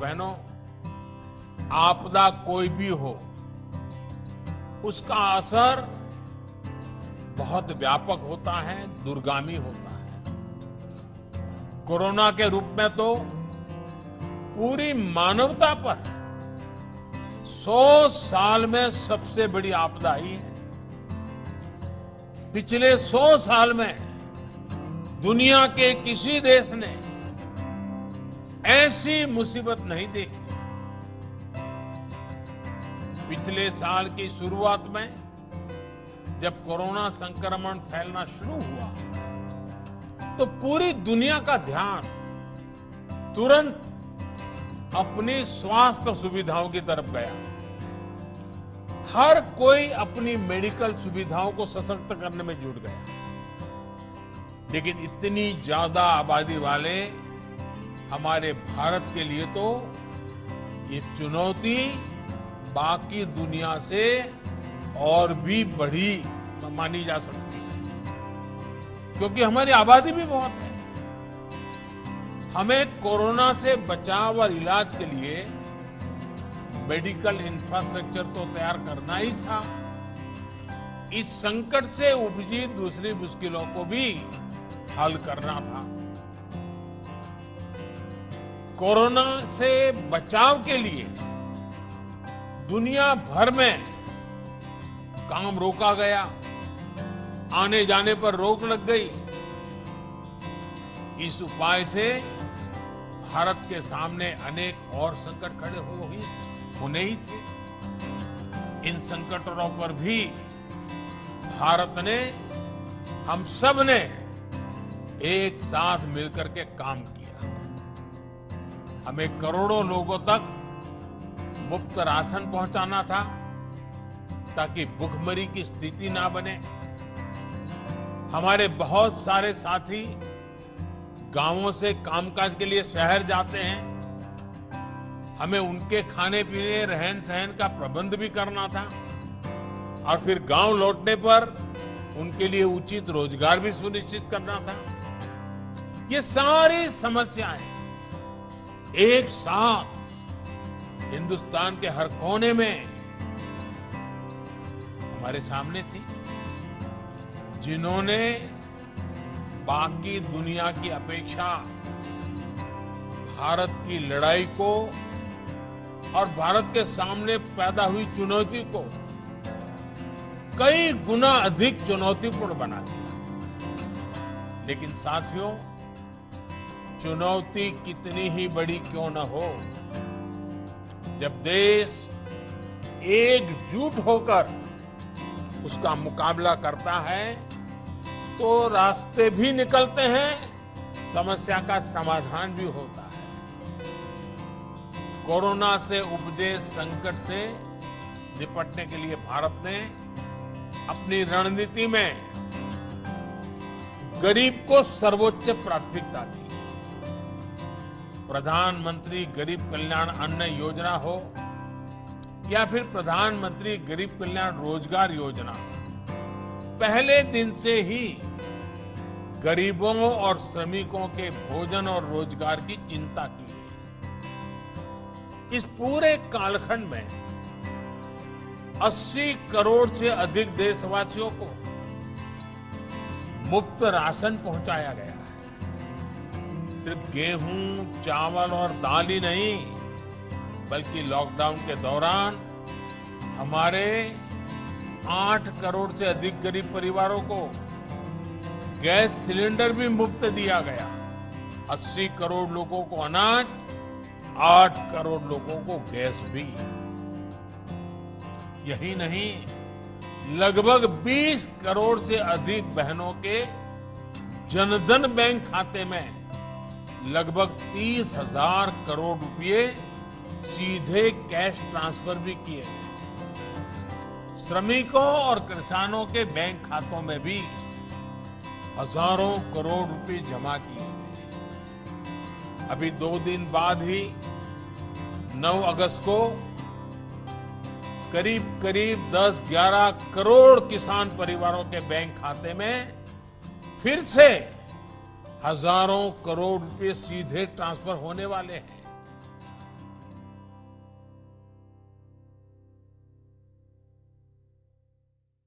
बहनों, आपदा कोई भी हो, उसका असर बहुत व्यापक होता है, दूरगामी होता है। कोरोना के रूप में तो पूरी मानवता पर 100 साल में सबसे बड़ी आपदा आई है। पिछले 100 साल में दुनिया के किसी देश ने ऐसी मुसीबत नहीं देखी। पिछले साल की शुरुआत में जब कोरोना संक्रमण फैलना शुरू हुआ तो पूरी दुनिया का ध्यान तुरंत अपनी स्वास्थ्य सुविधाओं की तरफ गया। हर कोई अपनी मेडिकल सुविधाओं को सशक्त करने में जुट गया। लेकिन इतनी ज्यादा आबादी वाले हमारे भारत के लिए तो ये चुनौती बाकी दुनिया से और भी बड़ी मानी जा सकती है, क्योंकि हमारी आबादी भी बहुत है। हमें कोरोना से बचाव और इलाज के लिए मेडिकल इंफ्रास्ट्रक्चर तो तैयार करना ही था। इस संकट से उपजी दूसरी मुश्किलों को भी हल करना था। कोरोना से बचाव के लिए दुनिया भर में काम रोका गया, आने जाने पर रोक लग गई। इस उपाय से भारत के सामने अनेक और संकट खड़े होने ही थे। इन संकटों पर भी भारत ने, हम सब ने एक साथ मिलकर के काम किया। हमें करोड़ों लोगों तक मुफ्त राशन पहुंचाना था ताकि भुखमरी की स्थिति ना बने। हमारे बहुत सारे साथी गांवों से कामकाज के लिए शहर जाते हैं। हमें उनके खाने पीने, रहन सहन का प्रबंध भी करना था और फिर गांव लौटने पर उनके लिए उचित रोजगार भी सुनिश्चित करना था। ये सारी समस्याएं एक साथ हिंदुस्तान के हर कोने में हमारे सामने थी, जिन्होंने बाकी दुनिया की अपेक्षा भारत की लड़ाई को और भारत के सामने पैदा हुई चुनौती को कई गुना अधिक चुनौतीपूर्ण बना दिया। लेकिन साथियों, चुनौती कितनी ही बड़ी क्यों न हो, जब देश एकजुट होकर उसका मुकाबला करता है तो रास्ते भी निकलते हैं, समस्या का समाधान भी होता है। कोरोना से उपजे संकट से निपटने के लिए भारत ने अपनी रणनीति में गरीब को सर्वोच्च प्राथमिकता दी। प्रधानमंत्री गरीब कल्याण अन्न योजना हो या फिर प्रधानमंत्री गरीब कल्याण रोजगार योजना, पहले दिन से ही गरीबों और श्रमिकों के भोजन और रोजगार की चिंता की है। इस पूरे कालखंड में 80 करोड़ से अधिक देशवासियों को मुफ्त राशन पहुंचाया गया है। सिर्फ गेहूं, चावल और दाल ही नहीं, बल्कि लॉकडाउन के दौरान हमारे 8 करोड़ से अधिक गरीब परिवारों को गैस सिलेंडर भी मुफ्त दिया गया। 80 करोड़ लोगों को अनाज, 8 करोड़ लोगों को गैस भी। यही नहीं, लगभग 20 करोड़ से अधिक बहनों के जनधन बैंक खाते में लगभग 30,000 करोड़ रुपए सीधे कैश ट्रांसफर भी किए गए। श्रमिकों और किसानों के बैंक खातों में भी हजारों करोड़ रुपए जमा किए गए। अभी 2 दिन बाद ही 9 अगस्त को करीब 10-11 करोड़ किसान परिवारों के बैंक खाते में फिर से हजारों करोड़ रुपए सीधे ट्रांसफर होने वाले हैं।